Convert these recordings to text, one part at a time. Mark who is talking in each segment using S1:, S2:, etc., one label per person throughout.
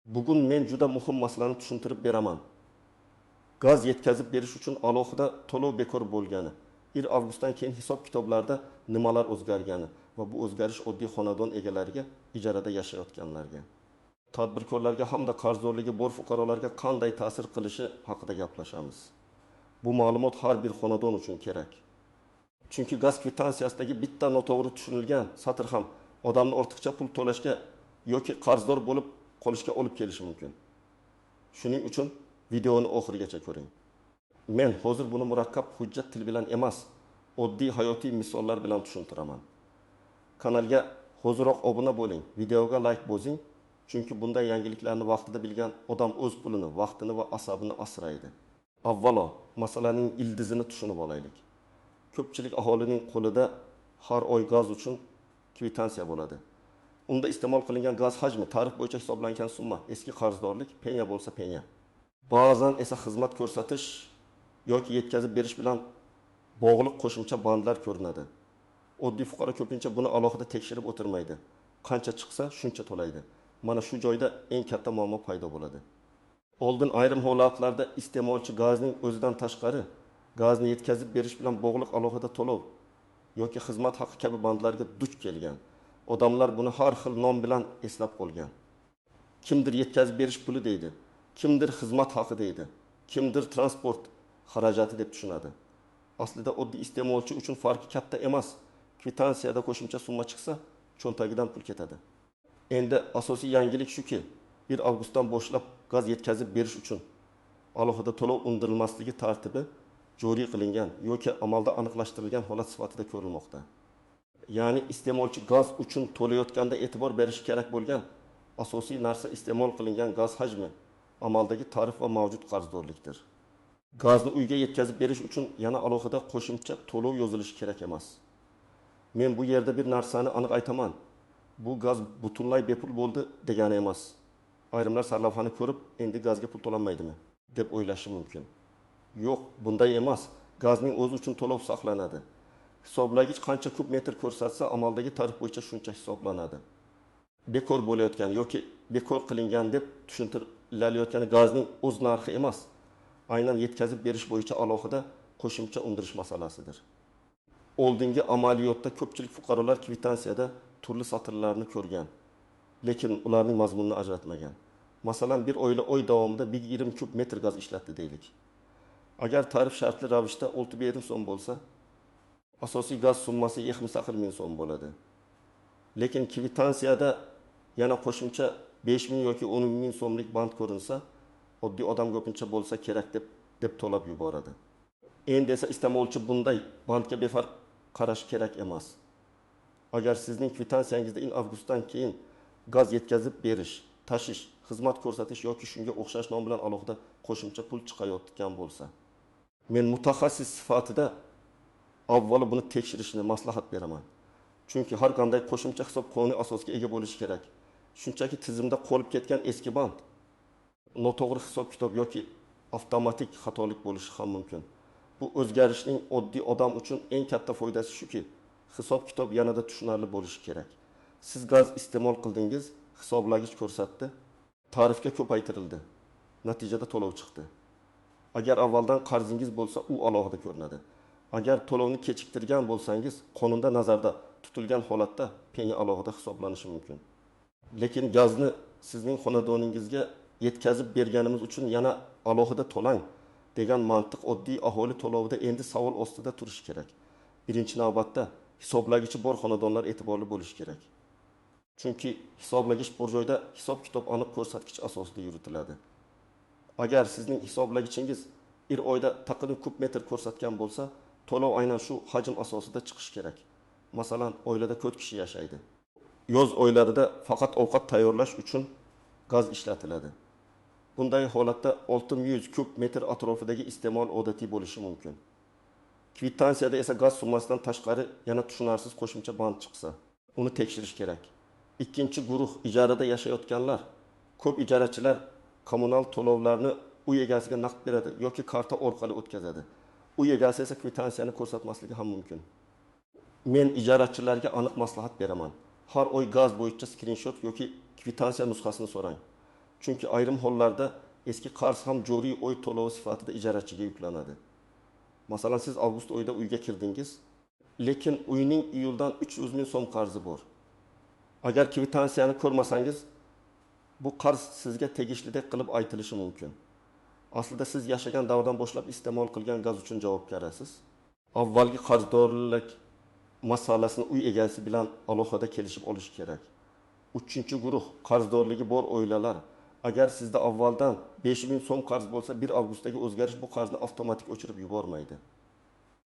S1: Bugun men juda muhim masalani tushuntirib beraman. Gaz yetkazib berish uchun alohida to'lov bekor bo'lgani, 1 avgustdan keyin hisob kitoblarda nimalar o'zgargani va bu o'zgarish oddiy xonadon egalariga, ijarada yashayotganlarga, tadbirkorlarga hamda qarzdorligi bor fuqarolarga qanday ta'sir qilishi haqida gaplashamiz. Bu ma'lumot har bir xonadon uchun kerak. Chunki gaz kvitansiyasidagi bitta noto'g'ri tushunilgan satr ham odamni ortiqcha pul to'lashga yoki qarzdor bo'lib qolishga olib kelishi mumkin. Shuning uchun videoni oxirigacha ko'ring. Men hozir buni murakkab hujjat til bilan emas, oddiy hayotiy misollar bilan tushuntiraman. Kanalga hoziroq obuna bo'ling, videoga like bosing, chunki bunday yangiliklarni vaqtida bilgan odam o'z pulini, vaqtini va asabini asraydi. Avvalo, masalaning ildizini tushunib olaylik. Ko'pchilik aholining qo'lida har oy gaz uchun kvitansiya bo'ladi. Unda iste'mol qilingan gaz hajmi tarif bo'yicha hisoblangan summa, eski qarzdorlik, penya bo'lsa penya. Ba'zan esa xizmat ko'rsatish yoki yetkazib berish bilan bog'liq qo'shimcha bandlar ko'rinadi. Oddiy fuqaro ko'pincha buni alohida tekshirib o'tirmaydi. Qancha chiqsa shuncha to'laydi. Mana shu joyda eng katta muammo paydo bo'ladi. Oldin ayrim holatlarda iste'molchi gazning o'zidan tashqari gazni yetkazib berish bilan bog'liq alohida to'lov yoki xizmat haqi kabi bandlarga duch kelgan. Odamlar buni har xil nom bilan eslab qolgan. Kimdir yetkazib berish puli deydi, kimdir xizmat haqi deydi, kimdir transport xarajati deb tushunadi. Aslida oddiy iste'molchi uchun farqi katta emas. Kvitansiyada qo'shimcha summa chiqsa, cho'ntagidan pul ketadi. Endi asosiy yangilik shuki, 1 avgustdan boshlab gaz yetkazib berish uchun alohida to'lov undirilmasligi tartibi joriy qilingan yoki amalda aniqlashtirilgan holat sifatida ko'rilmoqda. Ya'ni iste'molchi gaz uchun to'layotganda e'tibor berishi kerak bo'lgan asosiy narsa iste'mol qilingan gaz hajmi, amaldagi tarif va mavjud qarzdorlikdir. Gazni uyga yetkazib berish uchun yana alohida qo'shimcha to'lov yozilishi kerak emas. Men bu yerda bir narsani aniq aytaman. Bu gaz butunlay bepul bo'ldi degani emas. Ayrimlar sarlavhani ko'rib, endi gazga pul to'lanmaydimi deb o'ylashi mumkin. Yo'q, bunday emas. Gazning o'zi uchun to'lov saqlanadi. Hisoblagich qancha kub metr ko'rsatsa, amaldagi tarif bo'yicha shuncha hisoblanadi. Bekor bo'layotgan yoki bekor qilingan deb tushuntirilayotgan gazning o'z narxi emas, aynan yetkazib berish bo'yicha alohida qo'shimcha undirish masalasidir. Oldingi amaliyotda ko'pchilik fuqarolar kvitansiyada turli satrlarni ko'rgan, lekin ularning mazmunini ajratmagan. Masalan, bir oila oy davomida 120 kub metr gaz ishlatdi deylik. Agar tarif shartli ravishda 6,5 so'm bo'lsa, asosiy gaz summasi 28 ming so'm bo'ladi. Lekin kvitansiyada yana qo'shimcha 5 ming yoki 10 ming so'mlik band ko'rinsa, oddiy odam ko'pincha bo'lsa kerak deb to'lab yuboradi. Endi esa iste'molchi bunday bandga befarq qarash kerak emas. Agar sizning kvitansiyangizda 1 avgustdan keyin gaz yetkazib berish, tashish, xizmat ko'rsatish yoki shunga o'xshash nom bilan alohida qo'shimcha pul chiqayotgan bo'lsa, men mutaxassis sifatida avvalo buni tekshirishni maslahat beraman. Chunki har qanday qo'shimcha hisob qonuniy asosga ega bo'lishi kerak. Shunchaki tizimda qolib ketgan eski band, noto'g'ri hisob kitob yoki avtomatik xatolik bo'lishi ham mumkin. Bu o'zgarishning oddiy odam uchun eng katta foydasi shuki, hisob kitob yanada tushunarli bo'lishi kerak. Siz gaz iste'mol qildingiz, hisoblagich ko'rsatdi, tarifga ko'paytirildi. Natijada to'lov chiqdi. Agar avvaldan qarzingiz bo'lsa, u alohida ko'rinadi. Agar to'lovni kechiktirgan bo'lsangiz, qonunda nazarda tutilgan holatda penya alohida hisoblanishi mumkin. Lekin gazni sizning xonadoningizga yetkazib berganimiz uchun yana alohida to'lang degan mantiq oddiy aholi to'lovida endi savol ostida turishi kerak. Birinchi navbatda hisoblagichi bor xonadonlar e'tiborli bo'lishi kerak. Chunki hisoblagich bor joyda hisob kitob aniq ko'rsatkich asosida yuritiladi. Agar sizning hisoblagichingiz bir oyda taqriban kub metr ko'rsatgan bo'lsa, to'lov aynan shu hajm asosida chiqishi kerak. Masalan, oilada 4 kishi yashaydi. Yoz oylarida faqat ovqat tayyorlash uchun gaz ishlatiladi. Bunday holatda 600 kub metr atrofidagi iste'mol odatiy bo'lishi mumkin. Kvitansiyada esa gaz summasidan tashqari yana tushunarsiz qo'shimcha band chiqsa, uni tekshirish kerak. Ikkinchi guruh ijarada yashayotganlar, ko'p ijarachilar kommunal to'lovlarni uy egasiga naqd beradi yoki karta orqali o'tkazadi. Uy egasi esa kvitansiyani ko'rsatmasligi ham mumkin. Men ijarachilarga aniq maslahat beraman. Har oy gaz bo'yicha skrinshot yoki kvitansiya nusxasini so'rang. Chunki ayrim hollarda eski qarz ham joriy oy to'lovi sifatida ijarachiga yuklanadi. Masalan, siz avgust oyida uyga kirdingiz, lekin uyning iyuldan 300 ming so'm qarzi bor. Agar kvitansiyani ko'rmasangiz, bu qarz sizga tegishlilik qilib aytilishi mumkin. Aslida siz yashagan davrdan boshlab iste'mol qilgan gaz uchun javobgarsiz. Avvalgi qarzdorlik masalasini uy egasi bilan alohida kelishib olish kerak. 3-guruh qarzdorligi bor oilalar, agar sizda avvaldan 5000 so'm qarz bo'lsa, 1 avgustdagi o'zgarish bu qarzni avtomatik o'chirib yubormaydi.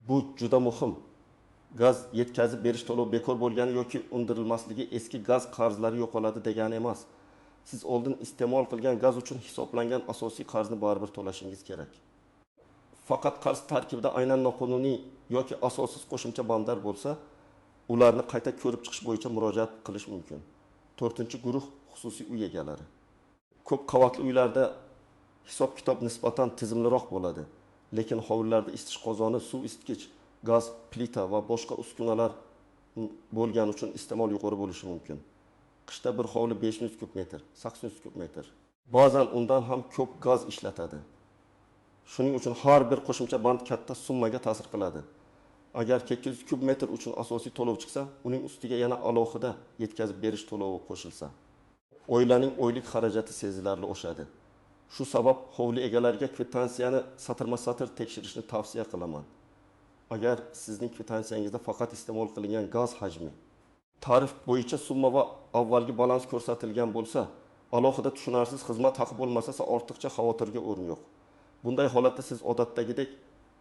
S1: Bu juda muhim. Gaz yetkazib berish to'lovi bekor bo'lgani yoki undirilmasligi eski gaz qarzlari yo'qoladi degani emas. Siz oldin iste'mol qilgan gaz uchun hisoblangan asosiy qarzni baribir to'lashingiz kerak. Faqat qarz tarkibida aynan noqonuniy yoki asossiz qo'shimcha bandlar bo'lsa, ularni qayta ko'rib chiqish bo'yicha murojaat qilish mumkin. 4-guruh xususiy uy egalari. Ko'p qavatli uylarda hisob-kitob nisbatan tizimliroq bo'ladi, lekin hovlilarda isitish qozoni, suv isitgich, gaz, plita va boshqa uskunalar bo'lgani uchun iste'mol yuqori bo'lishi mumkin. Qishda bir hovli 500 kub metr, 800 kub metr. Ba'zan undan ham ko'p gaz ishlatadi. Shuning uchun har bir qo'shimcha band katta summaga ta'sir qiladi. Agar 200 kub metr uchun asosiy to'lov chiqsa, uning ustiga yana alohida yetkazib berish to'lovi qo'shilsa, oilaning oylik xarajati sezilarli oshadi. Shu sabab hovli egalariga kvitansiyani satr-satr tekshirishni tavsiya qilaman. Agar sizning kvitansiyangizda faqat iste'mol qilingan gaz hajmi, tarif bo'yicha summa va avvalgi balans ko'rsatilgan bo'lsa, alohida tushunarsiz xizmat haqi bo'lmasa, ortiqcha xavotirga o'rin yo'q. Bunday holatda siz odatdagidek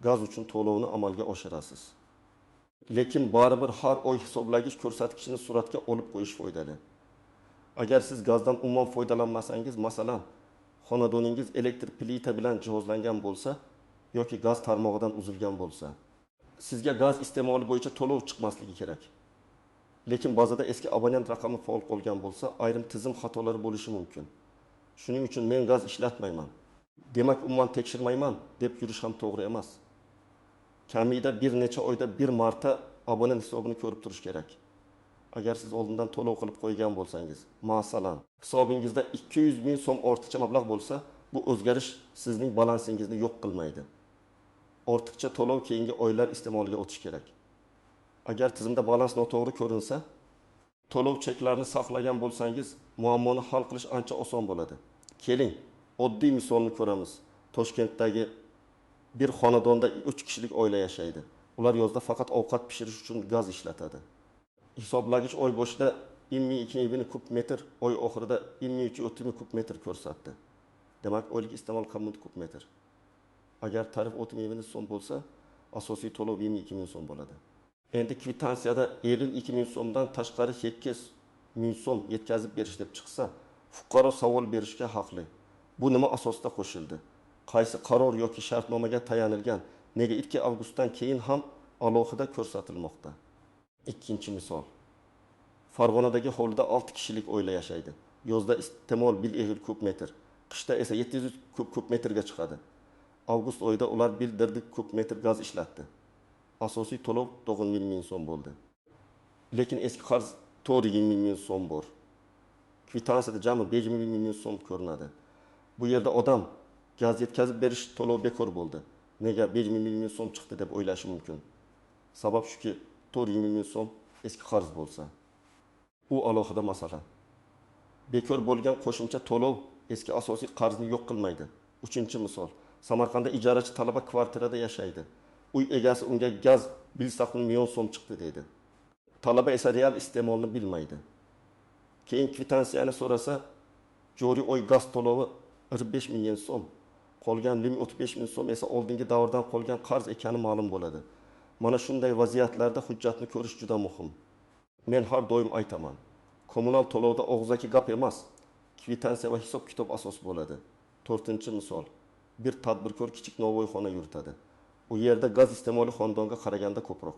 S1: gaz uchun to'lovni amalga oshirasiz. Lekin baribir har oy hisoblagich ko'rsatkichini suratga olib qo'yish foydali. Agar siz gazdan umuman foydalanmasangiz, masalan, xonadoningiz elektr plita bilan jihozlangan bo'lsa yoki gaz tarmog'idan uzilgan bo'lsa, sizga gaz iste'moli bo'yicha to'lov chiqmasligi kerak. Lekin ba'zida eski abonent raqami faol qolgan bo'lsa, ayrim tizim xatolari bo'lishi mumkin. Shuning uchun men gaz ishlatmayman, demak umuman tekshirmayman deb yurish ham to'g'ri emas. Kamida bir necha oyda bir marta abonent hisobini ko'rib turish kerak. Agar siz oldindan to'lov qilib qo'ygan bo'lsangiz, masalan, hisobingizda 200 ming so'm ortiqcha mablag' bo'lsa, bu o'zgarish sizning balansingizni yo'q qilmaydi. Ortiqcha to'lov keyingi oylar iste'moliga o'tish kerak. Agar tizimda balans noto'g'ri ko'rinsa, to'lov cheklarini saqlagan bo'lsangiz, muammoni hal qilish ancha oson bo'ladi. Keling, oddiy misolni ko'ramiz. Toshkentdagi bir xonadonda 3 kishilik oila yashaydi. Ular yozda faqat ovqat pishirish uchun gaz ishlatadi. Hisoblagich oy boshida 22 kub metr, oy oxirida 23 kub metr ko'rsatdi. Demak, oylik iste'mol qimmat kub metr. Agar tarif 30 so'm bo'lsa, asosiy to'lov 22 ming so'm bo'ladi. Endi kvitansiyada 52 ming so'mdan tashqari 8 ming so'm yetkazib berish deb chiqsa, fuqaro savol berishga haqli. Bu nima asosda qo'shildi? Qaysi qaror yoki shartnomaga tayanilgan? Nega 2 avgustdan keyin ham alohida ko'rsatilmoqda? Ikkinchi misol. Farg'onadagi hovlida 6 kishilik oila yashaydi. Yozda iste'mol 1 kub metr, qishda esa 700 kub metrga chiqadi. Avgust oyida ular 1 kub metr gaz ishlatdi. Asosiy to'lov 90 ming so'm bo'ldi. Lekin eski qarz 420 ming so'm bor. Kvitansiyada jami 50 ming so'm ko'rinadi. Bu yerda odam gaz yetkazib berish to'lov bekor bo'ldi. Nega 50 ming so'm chiqdi deb o'ylashi mumkin. Sabab shuki 420 ming so'm eski qarz bo'lsa, u alohida masala. Bekor bo'lgan qo'shimcha to'lov eski asosiy qarzni yo'q qilmaydi. 3-misol. Samarqandda ijarachi talaba kvartirada yashaydi. Uy egasi unga gaz 1 million so'm chiqdi deydi. Talaba esa real iste'molni bilmaydi. Keyin kvitansiyani so'rasa, joriy oy gaz to'lovi 45 ming so'm, qolgan 35 ming so'm esa oldingi davrdan qolgan qarz ekani ma'lum bo'ladi. Mana shunday vaziyatlarda hujjatni ko'rish juda muhim. Men har doim aytaman, kommunal to'lovda og'zaki gap emas, kvitansiya va hisob-kitob asos bo'ladi. 4-misol. Bir tadbirkor kichik novvoyxona yuritadi. U yerda gaz iste'moli xonadonga qaraganda ko'proq.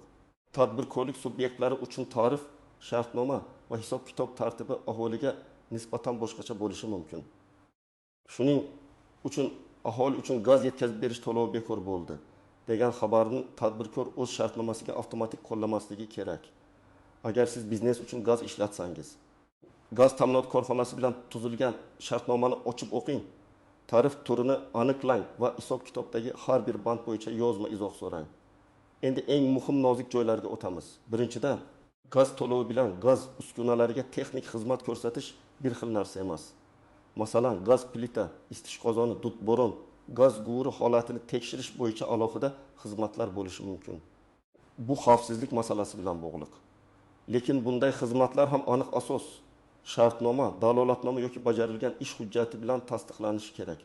S1: Tadbirkorlik subyektlari uchun tarif, shartnoma va hisob-kitob tartibi aholiga nisbatan boshqacha bo'lishi mumkin. Shuning uchun aholi uchun gaz yetkazib berish to'lovi bekor bo'ldi degan xabarni tadbirkor o'z shartnomasiga avtomatik qo'llamasligi kerak. Agar siz biznes uchun gaz ishlatsangiz, gaz ta'minot korxonasi bilan tuzilgan shartnomani ochib o'qing. Tarif turini aniqlang va hisob kitobdagi har bir band bo'yicha yozma izoh so'rang. Endi eng muhim nozik joylarga o'tamiz. Birinchidan, gaz to'lovi bilan gaz uskunalariga texnik xizmat ko'rsatish bir xil narsa emas. Masalan, gaz plita, isitish qozoni, dud boron, gaz g'uri holatini tekshirish bo'yicha alohida xizmatlar bo'lishi mumkin. Bu xavfsizlik masalasi bilan bog'liq. Lekin bunday xizmatlar ham aniq asos, shartnoma, dalolatnoma yoki bajarilgan ish hujjati bilan tasdiqlanishi kerak.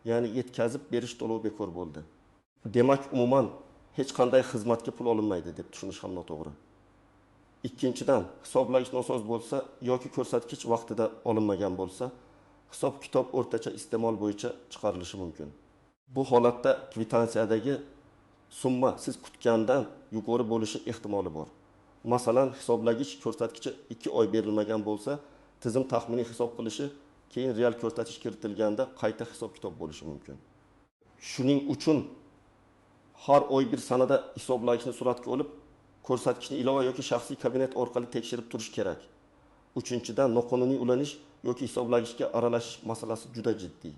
S1: Ya'ni yetkazib berish to'lovi bekor bo'ldi. Demak, umuman hech qanday xizmatga pul olinmaydi deb tushunish ham noto'g'ri. Ikkinchidan, hisoblagich nosoz bo'lsa yoki ko'rsatkich vaqtida olinmagan bo'lsa, hisob kitob o'rtacha iste'mol bo'yicha chiqarilishi mumkin. Bu holatda kvitansiyadagi summa siz kutgandan yuqori bo'lishi ehtimoli bor. Masalan, hisoblagich ko'rsatkichi 2 oy berilmagan bo'lsa, tizim taxminiy hisob qilishi, keyin real ko'rsatkich kiritilganda qayta hisob kitob bo'lishi mumkin. Shuning uchun har oy bir sanada hisoblagichni suratga olib, ko'rsatkichni ilova yoki shaxsiy kabinet orqali tekshirib turish kerak. Uchinchidan, noqonuniy ulanish yoki hisoblagichga aralashish masalasi juda jiddiy.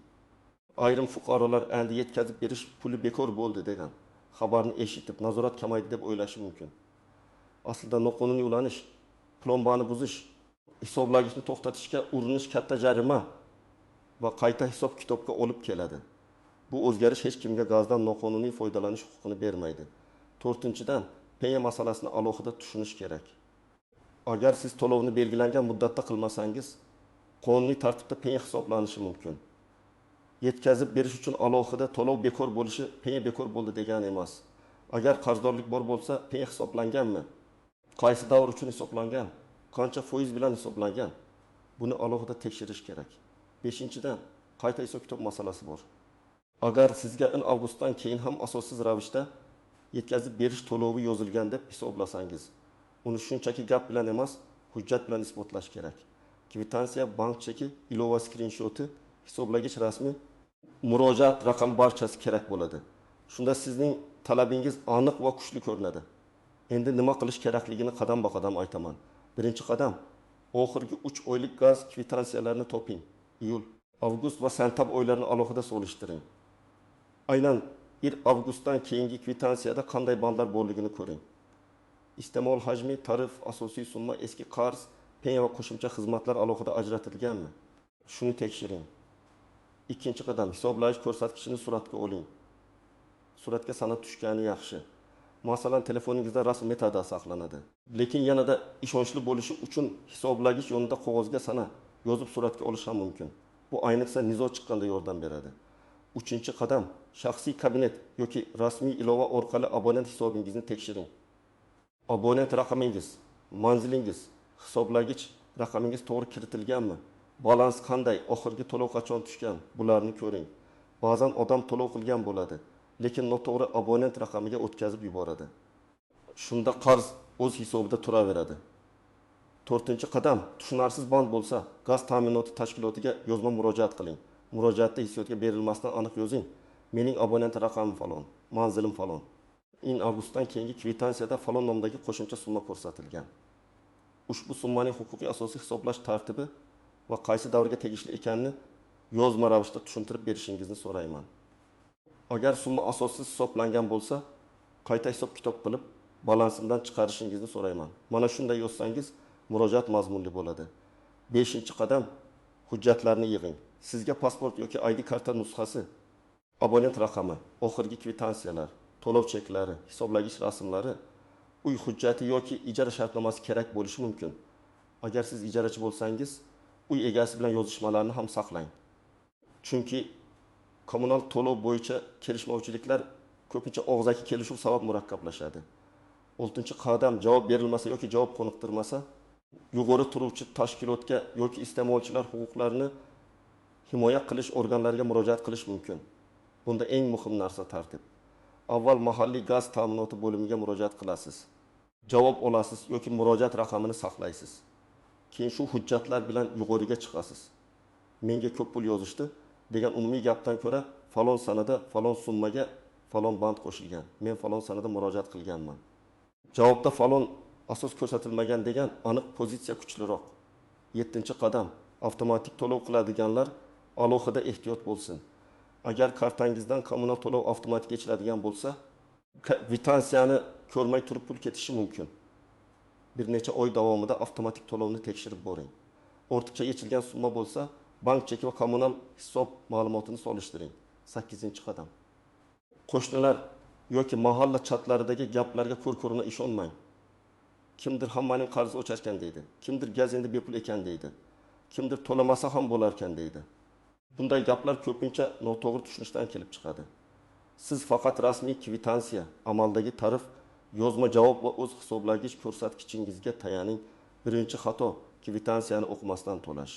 S1: Ayrim fuqarolar endi yetkazib berish puli bekor bo'ldi degan xabarni eshitib nazorat kamaydi deb o'ylashi mumkin. Aslida noqonuniy ulanish, plombani buzish, hisoblagichni to'xtatishga urinish katta jarima va qayta hisob kitobga olib keladi. Bu o'zgarish hech kimga gazdan noqonuniy foydalanish huquqini bermaydi. To'rtinchidan, penya masalasini alohida tushunish kerak. Agar siz to'lovni belgilangan muddatda qilmasangiz, qonuniy tartibda penya hisoblanishi mumkin. Yetkazib berish uchun alohida to'lov bekor bo'lishi penya bekor bo'ldi degani emas. Agar qarzdorlik bor bo'lsa, penya hisoblanganmi? Qaysi davr uchun hisoblangan? Qancha foiz bilan hisoblangan? Buni alohida tekshirish kerak. Beshinchidan, qayta hisob kitob masalasi bor. Agar sizga in avgustdan keyin ham asossiz ravishda yetkazib berish to'lovi yozilgan deb hisoblasangiz, uni shunchaki gap bilan emas, hujjat bilan isbotlash kerak. Kvitansiya, bank cheki, ilova skrinshoti, hisoblagich rasmi, murojaat raqam barchasi kerak bo'ladi. Shunda sizning talabingiz aniq va kuchli ko'rinadi. Endi nima qilish kerakligini qadam-ba-qadam aytaman. Birinchi qadam, oxirgi 3 oylik gaz kvitansiyalarini toping. Iyul, avgust va sentabr oylarini alohida solishtiring. Aynan 1 avgustdan keyingi kvitansiyada qanday bandlar borligini ko'ring. Iste'mol hajmi, tarif, asosiy summa, eski qarz, penya va qo'shimcha xizmatlar alohida ajratilganmi? Shuni tekshiring. Ikkinchi qadam, hisoblagich ko'rsatkichini suratga oling. Suratga sana tushgani yaxshi. Masalan, telefoningizda rasm metodda saqlanadi. Lekin yanada ishonchli bo'lishi uchun hisoblagich yonida qog'ozga sana yozib suratga olish ham mumkin. Bu ayniqsa nizo chiqqanda yordam beradi. Uchinchi qadam, shaxsiy kabinet yoki rasmiy ilova orqali abonent hisobingizni tekshiring. Abonent raqamingiz, manzilingiz, hisoblagich raqamingiz to'g'ri kiritilganmi? Balans qanday, oxirgi to'lov qachon tushgan, bularni ko'ring. Ba'zan odam to'lov qilgan bo'ladi, lekin noto'g'ri abonent raqamiga o'tkazib yuboradi. Shunda qarz o'z hisobida turaveradi. To'rtinchi qadam, tushunarsiz band bo'lsa, gaz ta'minoti tashkilotiga yozma murojaat qiling. Murojaatda hissiyotga berilmasdan aniq yozing. Mening abonent raqamim falon, manzilim falon. In avgustdan keyingi kvitansiyada falon nomdagi qo'shimcha summa ko'rsatilgan. Ushbu summaning huquqiy asosi hisoblash tartibi va qaysi davrga tegishli ekanini yozma ravishda tushuntirib berishingizni so'rayman. Agar summa asossiz hisoblangan bo'lsa, qayta hisob kitob qilib, balansimdan chiqarishingizni so'rayman. Mana shunday yozsangiz, murojaat mazmunli bo'ladi. 5-qadam, hujjatlarni yig'ing. Sizga pasport yoki ID karta nusxasi, abonent raqami, oxirgi kvitansiyalar, to'lov cheklari, hisoblagich rasmlari, uy hujjati yoki ijara shartnomasi kerak bo'lishi mumkin. Agar siz ijarachi bo'lsangiz, uy egasi bilan yozishmalarni ham saqlang. Chunki kommunal to'lov bo'yicha kelishmovchiliklar ko'pincha og'zaki kelishuv sabab murakkablashadi. 6-qadam, javob berilmasa yoki javob qoniqtirmasa, yuqori turuvchi tashkilotga yoki iste'molchilar huquqlarini himoya qilish organlariga murojaat qilish mumkin. Bunda eng muhim narsa tartib. Avval mahalliy gaz ta'minoti bo'limiga murojaat qilasiz. Javob olasiz yoki murojaat raqamini saqlaysiz. Keyin shu hujjatlar bilan yuqoriga chiqasiz. Menga ko'p pul yozishdi degan umumiy gapdan ko'ra, falon sanada falon summaga falon band qo'shilgan. Men falon sanada murojaat qilganman. Javobda falon asos ko'rsatilmagan degan aniq pozitsiya kuchliroq. 7-chi qadam avtomatik to'lov qiladiganlar alohida ehtiyot bo'lsin. Agar kartangizdan kommunal to'lov avtomatik kechiladigan bo'lsa, kvitansiyani ko'rmay turib pul ketishi mumkin. Bir necha oy davomida avtomatik to'lovni tekshirib boring. Ortiqcha yechilgan summa bo'lsa, bank cheki va kommunal hisob ma'lumotini solishtiring. 8-qadam. Qo'shnilar yoki mahalla chatlaridagi gaplarga ko'r-ko'rona ishonmang. Kimdir hammaning qarzi o'charkan deydi. Kimdir gaz endi bepul ekan deydi. Kimdir to'lamasa ham bo'lar ekan deydi. Bunday gaplar ko'pincha noto'g'ri tushunishdan kelib chiqadi. Siz faqat rasmiy kvitansiya, amaldagi tarif, yozma javob va o'z hisoblagich ko'rsatkichinizga tayaning. Birinchi xato kvitansiyani o'qimasdan to'lash.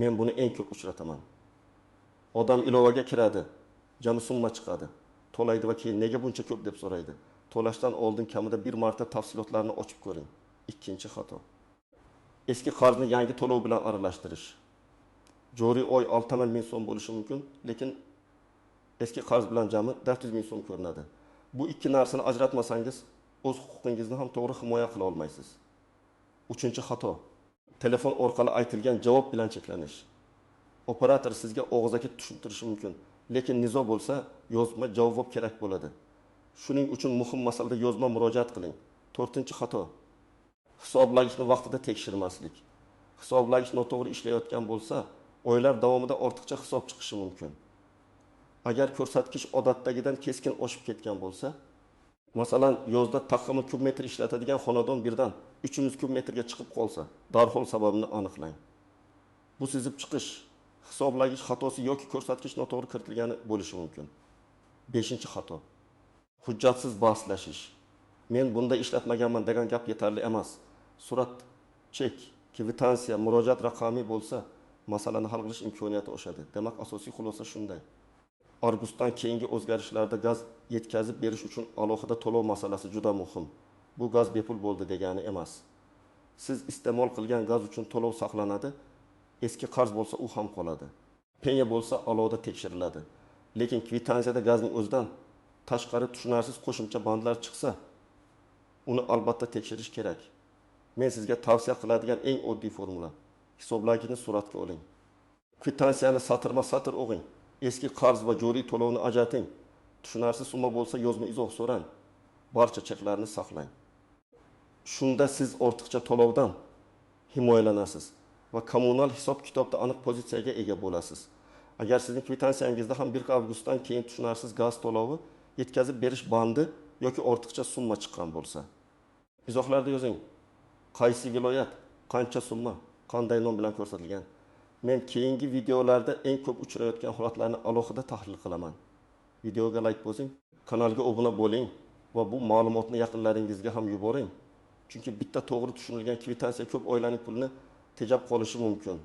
S1: Men buni eng ko'p uchrataman. Odam ilovaga kiradi, jami summa chiqadi. To'laydi va keyin nega buncha ko'p deb so'raydi. To'lashdan oldin kamida bir marta tafsilotlarni ochib ko'ring. Ikkinchi xato. Eski qarzni yangi to'lov bilan aralashtirish. Joriy oy 6 so'm bo'lishi mumkin, lekin eski qarz bilan jami 400 so'm ko'rinadi. Bu ikki narsani ajratmasangiz, o'z huquqingizni ham to'g'ri himoya qila olmaysiz. Uchinchi xato. Telefon orqali aytilgan javob bilan cheklanish. Operator sizga og'zaki tushuntirishi mumkin, lekin nizo bo'lsa, yozma javob kerak bo'ladi. Shuning uchun muhim masalada yozma murojaat qiling. 4-xato. Hisoblagichni vaqtida tekshirmaslik. Hisoblagich noto'g'ri ishlayotgan bo'lsa, oylar davomida ortiqcha hisob chiqishi mumkin. Agar ko'rsatkich odatdagidan keskin oshib ketgan bo'lsa, masalan, yozda taqvimi kub metr ishlatadigan xonadon birdan 300 kub metrga chiqib qolsa, darhol sababini aniqlang. Bu sezib chiqish, hisoblagich xatosi yoki ko'rsatkich noto'g'ri kiritilgani bo'lishi mumkin. 5-xato. Hujjatsiz bahslashish. Men bunday ishlatmaganman degan gap yetarli emas. Surat, chek, kvitansiya, murojaat raqami bo'lsa, masalani hal qilish imkoniyati oshadi. Demak, asosiy xulosa shunday. Avgustdan keyingi o'zgarishlarda gaz yetkazib berish uchun alohida to'lov masalasi juda muhim. Bu gaz bepul bo'ldi degani emas. Siz iste'mol qilgan gaz uchun to'lov saqlanadi, eski qarz bo'lsa u ham qoladi. Penya bo'lsa alohida tekshiriladi. Lekin kvitansiyada gazning o'zidan tashqari tushunarsiz qo'shimcha bandlar chiqsa, uni albatta tekshirish kerak. Men sizga tavsiya qiladigan eng oddiy formula: hisoblagichni suratga oling. Kvitansiyani satr-satr o'qing. Eski qarz va joriy to'lovni ajrating. Tushunarsiz summa bo'lsa, yozma izoh so'rang. Barcha cheklarni saqlang. Shunda siz ortiqcha to'lovdan himoyalanasiz va kommunal hisob-kitobda aniq pozitsiyaga ega bo'lasiz. Agar sizning kvitansiyangizda ham 1 avgustdan keyin tushunarsiz gaz to'lovi, yetkazib berish bandi yoki ortiqcha summa chiqqan bo'lsa, izohlarda yozing. Qaysi viloyat, qancha summa, qanday nom bilan ko'rsatilgan. Men keyingi videolarda eng ko'p uchrayotgan holatlarni alohida tahlil qilaman. Videoga like bosing, kanalga obuna bo'ling va bu ma'lumotni yaqinlaringizga ham yuboring. Chunki bitta to'g'ri tushunilgan kvitansiya ko'p oilaning pulini tejab qolishi mumkin.